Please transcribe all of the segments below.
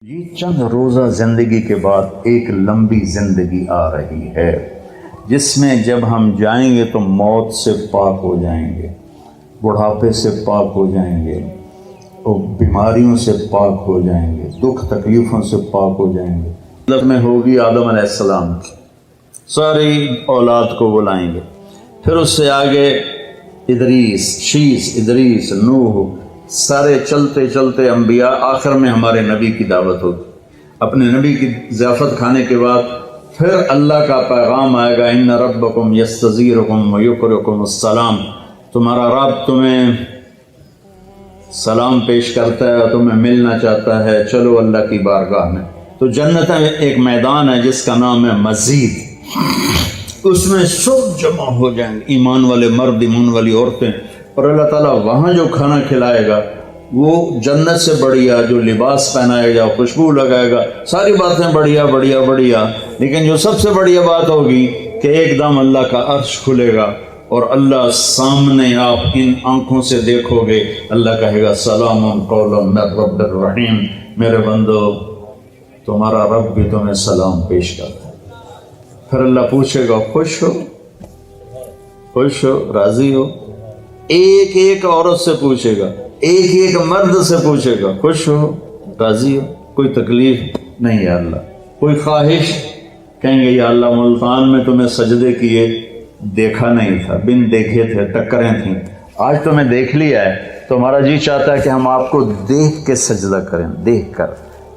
یہ چند روزہ زندگی کے بعد ایک لمبی زندگی آ رہی ہے جس میں جب ہم جائیں گے تو موت سے پاک ہو جائیں گے، بڑھاپے سے پاک ہو جائیں گے، اور بیماریوں سے پاک ہو جائیں گے، دکھ تکلیفوں سے پاک ہو جائیں گے۔ مطلب میں ہوگی آدم علیہ السلام کی ساری اولاد کو بلائیں گے، پھر اس سے آگے ادریس، شیس، ادریس، نوح، سارے چلتے چلتے انبیاء، آخر میں ہمارے نبی کی دعوت ہوگی۔ اپنے نبی کی ضیافت کھانے کے بعد پھر اللہ کا پیغام آئے گا، ان ربکم یستزیرکم ویقرئکم السلام، تمہارا رب تمہیں سلام پیش کرتا ہے اور تمہیں ملنا چاہتا ہے، چلو اللہ کی بارگاہ میں۔ تو جنت ایک میدان ہے جس کا نام ہے مزید، اس میں سب جمع ہو جائیں گے، ایمان والے مرد، ایمان والی عورتیں، اور اللہ تعالیٰ وہاں جو کھانا کھلائے گا وہ جنت سے بڑھیا، جو لباس پہنائے گا، خوشبو لگائے گا، ساری باتیں بڑھیا بڑھیا بڑھیا، لیکن جو سب سے بڑھیا بات ہوگی کہ ایک دم اللہ کا عرش کھلے گا اور اللہ سامنے، آپ ان آنکھوں سے دیکھو گے، اللہ کہے گا سلام قولا من رب الرحیم، میرے بندو تمہارا رب بھی تمہیں سلام پیش کرتا ہے۔ پھر اللہ پوچھے گا خوش ہو، خوش ہو، راضی ہو؟ ایک ایک عورت سے پوچھے گا، ایک ایک مرد سے پوچھے گا، خوش ہو، راضی ہو؟ کوئی تکلیف نہیں یا اللہ؟ کوئی خواہش؟ کہیں گے یا اللہ ملتان میں تمہیں سجدے کیے دیکھا نہیں تھا، بن دیکھے تھے، ٹکریں تھیں، آج تمہیں دیکھ لیا ہے تو ہمارا جی چاہتا ہے کہ ہم آپ کو دیکھ کے سجدہ کریں، دیکھ کر،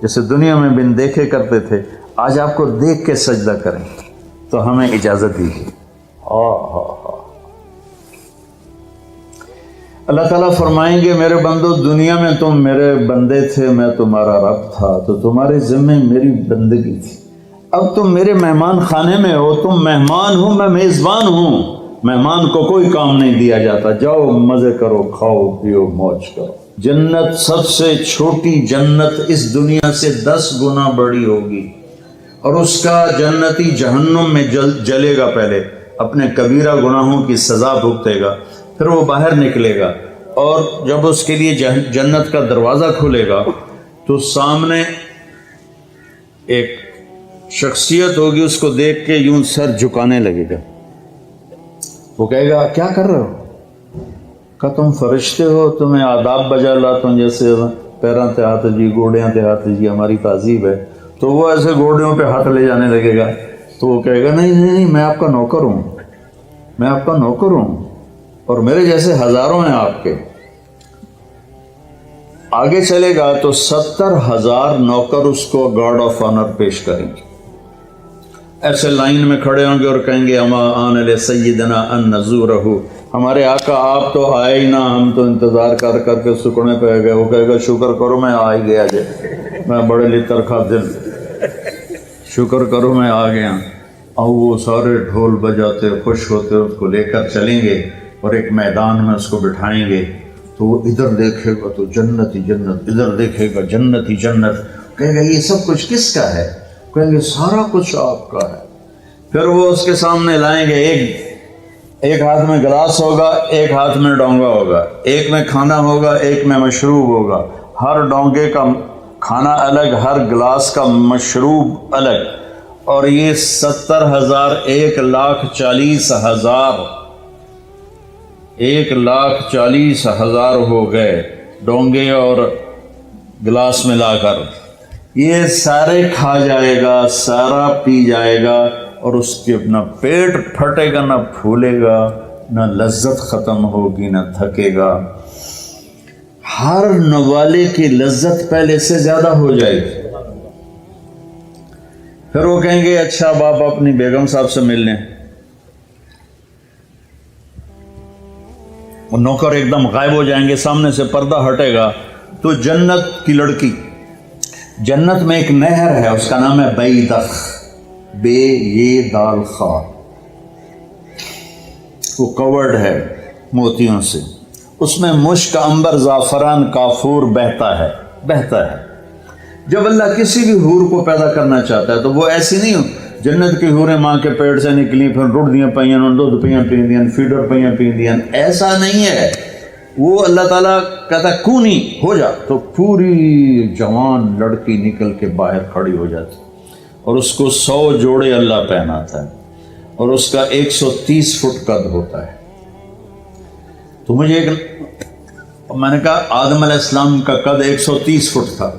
جیسے دنیا میں بن دیکھے کرتے تھے، آج آپ کو دیکھ کے سجدہ کریں، تو ہمیں اجازت دیجیے۔ اللہ تعالیٰ فرمائیں گے میرے بندو دنیا میں تم میرے بندے تھے، میں تمہارا رب تھا، تو تمہارے ذمہ میری بندگی تھی، اب تم میرے مہمان خانے میں ہو، تم مہمان ہو، میں میزبان ہوں، مہمان کو کوئی کام نہیں دیا جاتا، جاؤ مزے کرو، کھاؤ پیو، موج کرو۔ جنت سب سے چھوٹی جنت اس دنیا سے 10 گنا بڑی ہوگی، اور اس کا جنتی جہنم میں جلے گا، پہلے اپنے کبیرہ گناہوں کی سزا بھگتے گا، پھر وہ باہر نکلے گا، اور جب اس کے لیے جنت کا دروازہ کھلے گا تو سامنے ایک شخصیت ہوگی، اس کو دیکھ کے یوں سر جھکانے لگے گا، وہ کہے گا کیا کر رہے ہو؟ کہ تم فرشتے ہو، تمہیں آداب بجا لاتا ہوں، جیسے پیراں تے ہاتھ جی، گوڑیاں تے ہاتھ جی، ہماری تہذیب ہے، تو وہ ایسے گوڑیوں پہ ہاتھ لے جانے لگے گا، تو وہ کہے گا نہیں نہیں نہیں، میں آپ کا نوکر ہوں، میں آپ کا نوکر ہوں، اور میرے جیسے ہزاروں ہیں آپ کے۔ آگے چلے گا تو 70,000 نوکر اس کو گارڈ آف آنر پیش کریں گے، ایسے لائن میں کھڑے ہوں گے اور کہیں گے اما آن علی سیدنا ان نزورہ، ہمارے آقا آپ تو آئے ہی نہ، ہم تو انتظار کر کر کے سکڑے پہ گئے۔ وہ کہے گا شکر کرو میں آ ہی گیا جے، میں بڑے لطر کھا دل، شکر کرو میں آ گیا۔ اور وہ سارے ڈھول بجاتے خوش ہوتے اس کو لے کر چلیں گے اور ایک میدان میں اس کو بٹھائیں گے، تو وہ ادھر دیکھے گا تو جنت ہی جنت، ادھر دیکھے گا جنت ہی جنت، کہے گا یہ سب کچھ کس کا ہے؟ کہیں گے سارا کچھ آپ کا ہے۔ پھر وہ اس کے سامنے لائیں گے، ایک ہاتھ میں گلاس ہوگا، ایک ہاتھ میں ڈونگا ہوگا، ایک میں کھانا ہوگا، ایک میں مشروب ہوگا، ہر ڈونگے کا کھانا الگ، ہر گلاس کا مشروب الگ، اور یہ 70,000 1,40,000 ہو گئے ڈونگے اور گلاس ملا کر، یہ سارے کھا جائے گا، سارا پی جائے گا، اور اس کے نہ پیٹ پھٹے گا، نہ پھولے گا، نہ لذت ختم ہوگی، نہ تھکے گا، ہر نوالے کی لذت پہلے سے زیادہ ہو جائے گی۔ پھر وہ کہیں گے اچھا اب آپ اپنی بیگم صاحب سے مل لیں، وہ نوکر ایک دم غائب ہو جائیں گے، سامنے سے پردہ ہٹے گا تو جنت کی لڑکی، جنت میں ایک نہر ہے، اس کا نام ہے بیدخ، بے یہ دال خا، وہ کورڈ ہے موتیوں سے، اس میں مشک، عنبر، زعفران، کافور بہتا ہے۔ جب اللہ کسی بھی حور کو پیدا کرنا چاہتا ہے تو وہ ایسی نہیں ہو، جنت کی حوریں ماں کے پیٹ سے نکلی، پھر رڑ دیاں پیاں، دودھ پیاں پیندیاں، فیڈر پیاں پیندیاں، ایسا نہیں ہے۔ وہ اللہ تعالیٰ کہتا کونی ہو جا، تو پوری جوان لڑکی نکل کے باہر کھڑی ہو جاتی، اور اس کو 100 جوڑے اللہ پہناتا ہے، اور اس کا 130 فٹ قد ہوتا ہے۔ تو مجھے میں نے کہا آدم علیہ السلام کا قد 130 فٹ تھا،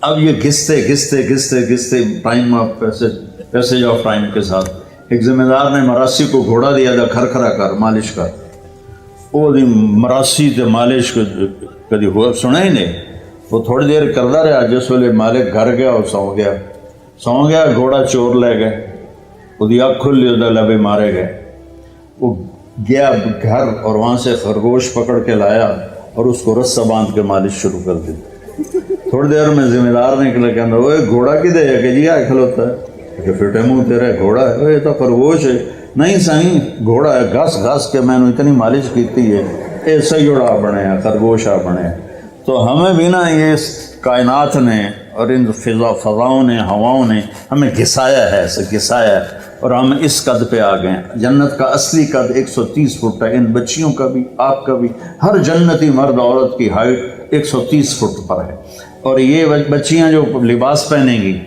اب یہ گھستے گھستے گھستے گھستے time of passage of time کے ساتھ ایک ذمہ دار نے مراسی کو گھوڑا دیا تھا، کھرکھرا کر مالش کر، وہ مراسی تے مالش کدی ہوا سنا ہی نہیں، وہ تھوڑی دیر کرتا رہا، جس ویلے مالک گھر گیا اور سو گیا گھوڑا چور لے گئے، وہ اکھ کھلی وہ لبے مارے گئے، وہ گیا گھر اور وہاں سے خرگوش پکڑ کے لایا اور اس کو رسہ باندھ کے مالش شروع کر دی۔ تھوڑی دیر میں ذمہ دار نکلا، کہنا وہ گھوڑا کدے ہے کہ جی آئے کھلوتا ہے کہ فٹے منہ تیرا گھوڑا ہے، یہ تو خرگوش ہے، نہیں سائیں گھوڑا ہے، گھس گھس کے میں نے اتنی مالش کیتی ہے یہ سیڑا بنے ہیں، خرگوش آ بنے۔ تو ہمیں بھی نا یہ کائنات نے اور ان فضاؤں نے ہواؤں نے ہمیں گھسایا ہے، ایسے گھسایا ہے، اور ہم اس قد پہ آ گئے ہیں۔ جنت کا اصلی قد 130 فٹ ہے، ان بچیوں کا بھی آپ کا بھی، ہر جنتی مرد عورت کی ہائٹ 130 فٹ پر ہے، اور یہ بچیاں جو لباس پہنیں گی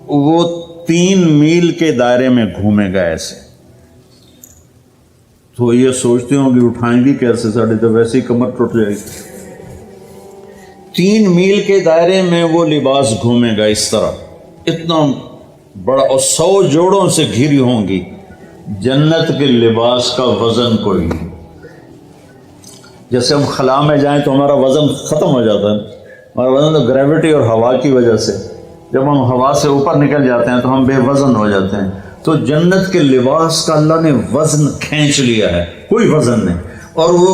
وہ 3 میل کے دائرے میں گھومے گا ایسے۔ تو یہ سوچتے ہوں کہ اٹھائیں گی کیسے، ساڑھے تو ویسے ہی کمر ٹوٹ جائے گی۔ 3 میل کے دائرے میں وہ لباس گھومے گا اس طرح، اتنا بڑا، اور 100 جوڑوں سے گھری ہوں گی۔ جنت کے لباس کا وزن کوئی نہیں، جیسے ہم خلا میں جائیں تو ہمارا وزن ختم ہو جاتا ہے، ہمارا وزن تو گریوٹی اور ہوا کی وجہ سے، جب ہم ہوا سے اوپر نکل جاتے ہیں تو ہم بے وزن ہو جاتے ہیں۔ تو جنت کے لباس کا اللہ نے وزن کھینچ لیا ہے، کوئی وزن نہیں، اور وہ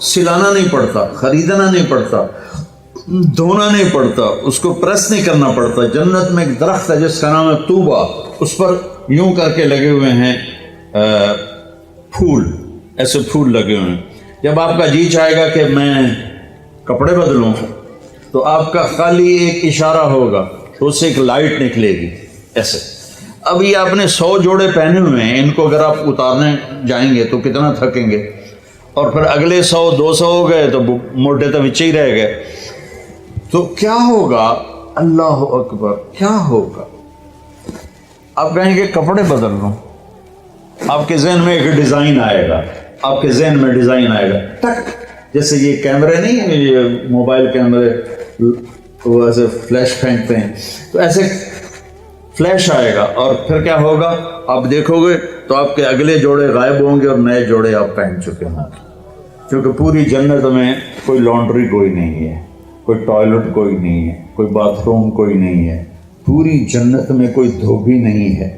سلانا نہیں پڑتا، خریدنا نہیں پڑتا، دھونا نہیں پڑتا، اس کو پریس نہیں کرنا پڑتا۔ جنت میں ایک درخت ہے جس کا نام ہے طوبہ، اس پر یوں کر کے لگے ہوئے ہیں پھول، ایسے پھول لگے ہوئے ہیں۔ جب آپ کا جی چاہے گا کہ میں کپڑے بدلوں تو آپ کا خالی ایک اشارہ ہوگا تو اس سے ایک لائٹ نکلے گی ایسے۔ اب یہ آپ نے 100 جوڑے پہنے ہوئے ہیں، ان کو اگر آپ اتارنے جائیں گے تو کتنا تھکیں گے، اور پھر اگلے 100 200 ہو گئے تو موٹے تو بچے ہی رہ گئے۔ تو کیا ہوگا، اللہ اکبر، کیا ہوگا؟ آپ کہیں گے کپڑے بدل لوں، آپ کے ذہن میں ایک ڈیزائن آئے گا، آپ کے ذہن میں ڈیزائن آئے گا، ٹک، جیسے یہ کیمرے نہیں ہیں، یہ موبائل کیمرے وہ ایسے فلیش پھینکتے ہیں، تو ایسے فلیش آئے گا، اور پھر کیا ہوگا، آپ دیکھو گے تو آپ کے اگلے جوڑے غائب ہوں گے اور نئے جوڑے آپ پہن چکے ہوں گے، کیونکہ پوری جنت میں کوئی لانڈری کوئی نہیں ہے، کوئی ٹوائلٹ کوئی نہیں ہے، کوئی باتھ روم کوئی نہیں ہے، پوری جنت میں کوئی دھوبی نہیں ہے۔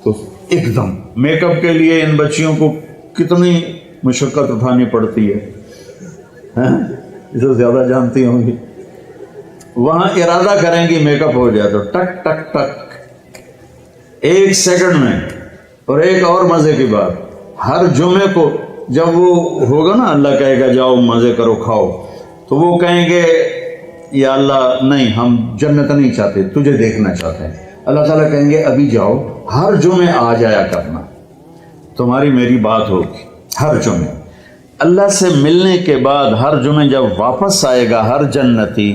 تو ایک دم میک اپ کے لیے ان بچیوں کو کتنی مشقت اٹھانی پڑتی ہے، اسے زیادہ جانتی ہوں گی۔ وہاں ارادہ کریں گی میک اپ ہو جائے تو ٹک ٹک ٹک 1 سیکنڈ میں۔ اور ایک اور مزے کی بات، ہر جمعے کو جب وہ ہوگا نا، اللہ کہے گا جاؤ مزے کرو کھاؤ، تو وہ کہیں گے یا اللہ نہیں، ہم جنت نہیں چاہتے، تجھے دیکھنا چاہتے ہیں۔ اللہ تعالیٰ کہیں گے ابھی جاؤ، ہر جمعے آ جایا کرنا، تمہاری میری بات ہوگی ہر جمعے۔ اللہ سے ملنے کے بعد ہر جمعے جب واپس آئے گا ہر جنتی،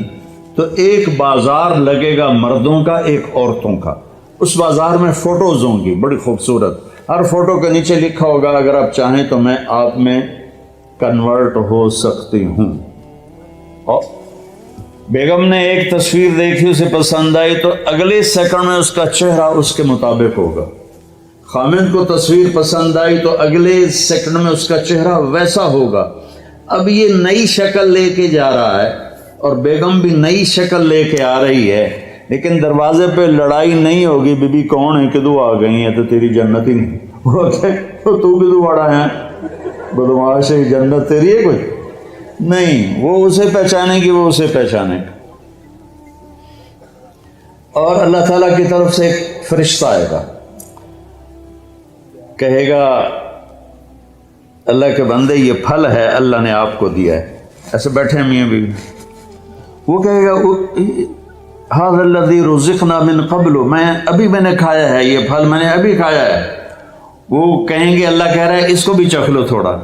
تو ایک بازار لگے گا مردوں کا، ایک عورتوں کا۔ اس بازار میں فوٹوز ہوں گی بڑی خوبصورت، ہر فوٹو کے نیچے لکھا ہوگا اگر آپ چاہیں تو میں آپ میں کنورٹ ہو سکتی ہوں۔ اور بیگم نے ایک تصویر دیکھی، اسے پسند آئی تو اگلے سیکنڈ میں اس کا چہرہ اس کے مطابق ہوگا۔ خامد کو تصویر پسند آئی تو اگلے سیکنڈ میں اس کا چہرہ ویسا ہوگا۔ اب یہ نئی شکل لے کے جا رہا ہے اور بیگم بھی نئی شکل لے کے آ رہی ہے، لیکن دروازے پہ لڑائی نہیں ہوگی، بی بی کون ہے، کدو آ گئی ہے تو تیری جنت ہی نہیں، تو کدو بڑا ہے بدماش ہے، جنت تیری ہے کوئی نہیں، وہ اسے پہچانے گی، وہ اسے پہچانے گا۔ اور اللہ تعالیٰ کی طرف سے ایک فرشتہ آئے گا، کہے گا اللہ کے بندے یہ پھل ہے اللہ نے آپ کو دیا ہے، ایسے بیٹھے ہیں میاں بیوی، وہ کہے گا ھذا الذی رزقنا من قبل، میں نے کھایا ہے یہ پھل، میں نے ابھی کھایا ہے۔ وہ کہیں گے اللہ کہہ رہا ہے اس کو بھی چکھ لو تھوڑا۔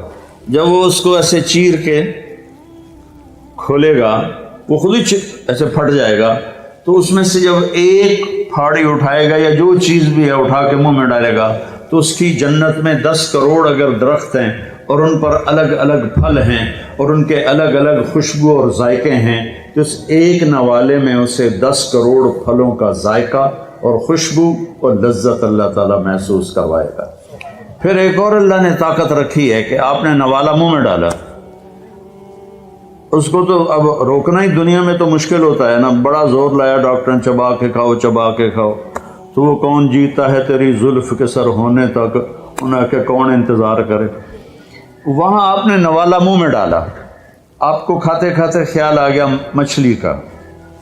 جب وہ اس کو ایسے چیر کے کھولے گا وہ خود ہی ایسے پھٹ جائے گا، تو اس میں سے جب ایک پھاڑی اٹھائے گا یا جو چیز بھی ہے اٹھا کے منہ میں ڈالے گا تو اس کی جنت میں 10 کروڑ اگر درخت ہیں اور ان پر الگ الگ پھل ہیں اور ان کے الگ الگ خوشبو اور ذائقے ہیں، تو اس ایک نوالے میں اسے 10 کروڑ پھلوں کا ذائقہ اور خوشبو اور لذت اللہ تعالیٰ محسوس کروائے گا۔ پھر ایک اور اللہ نے طاقت رکھی ہے کہ آپ نے نوالا منہ میں ڈالا، اس کو تو اب روکنا ہی دنیا میں تو مشکل ہوتا ہے نا، بڑا زور لایا ڈاکٹر نے چبا کے کھاؤ چبا کے کھاؤ، تو وہ کون جیتا ہے تیری زلف کے سر ہونے تک، انہیں کہ کون انتظار کرے۔ وہاں آپ نے نوالا منہ میں ڈالا، آپ کو کھاتے کھاتے خیال آ گیا مچھلی کا،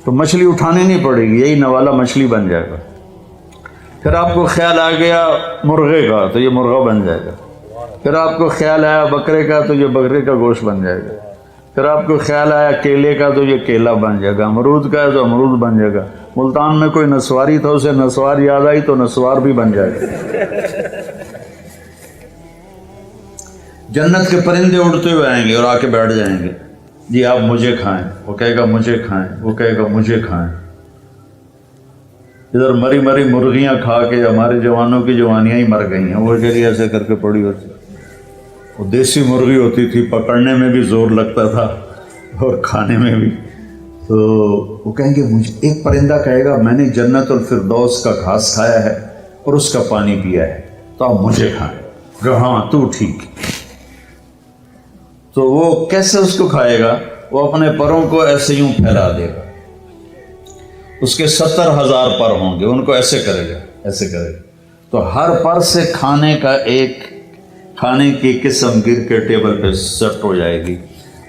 تو مچھلی اٹھانی نہیں پڑے گی، یہی نوالا مچھلی بن جائے گا۔ پھر آپ کو خیال آ گیا مرغے کا، تو یہ مرغا بن جائے گا۔ پھر آپ کو خیال آیا بکرے کا، تو یہ بکرے کا گوشت بن جائے گا۔ پھر آپ کو خیال آیا کیلے کا، تو یہ کیلا بن جائے گا۔ امرود کا ہے تو امرود بن جائے گا۔ ملتان میں کوئی نسواری تھا، اسے نسوار یاد آئی تو نسوار بھی بن جائے گا۔ جنت کے پرندے اڑتے ہوئے آئیں گے اور آ کے بیٹھ جائیں گے، جی آپ مجھے کھائیں، وہ کہے گا مجھے کھائیں، وہ کہے گا مجھے کھائیں۔ ادھر مری مری مرغیاں کھا کے ہمارے جوانوں کی جوانیاں ہی مر گئی ہیں، وہ چلیے ایسے کر کے پڑی ہوتی، وہ دیسی مرغی ہوتی تھی، پکڑنے میں بھی زور لگتا تھا اور کھانے میں بھی۔ تو وہ کہیں گے مجھے، ایک پرندہ کہے گا میں نے جنت الفردوس کا گھاس کھایا ہے اور اس کا پانی پیا ہے، تو آپ مجھے کھائیں۔ کہ ہاں تو ٹھیک۔ تو وہ کیسے اس کو کھائے گا؟ وہ اپنے پروں کو ایسے یوں پھیلا دے گا، اس کے 70,000 پر ہوں گے، ان کو ایسے کرے گا، ایسے کرے گا، تو ہر پر سے کھانے کا ایک کھانے کی قسم گر کے ٹیبل پہ سیٹ ہو جائے گی،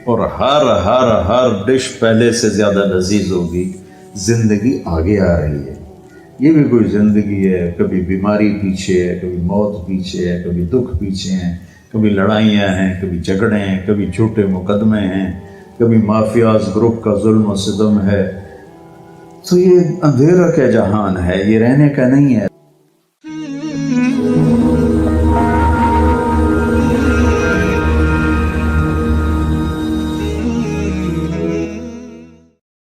اور ہر ڈش پہلے سے زیادہ لذیذ ہوگی۔ زندگی آگے آ رہی ہے، یہ بھی کوئی زندگی ہے، کبھی بیماری پیچھے ہے، کبھی موت پیچھے ہے، کبھی دکھ پیچھے ہیں، کبھی لڑائیاں ہیں، کبھی جھگڑے ہیں، کبھی جھوٹے مقدمے ہیں، کبھی مافیاز گروپ کا ظلم و ستم ہے۔ تو یہ اندھیرا کا جہان ہے، یہ رہنے کا نہیں ہے۔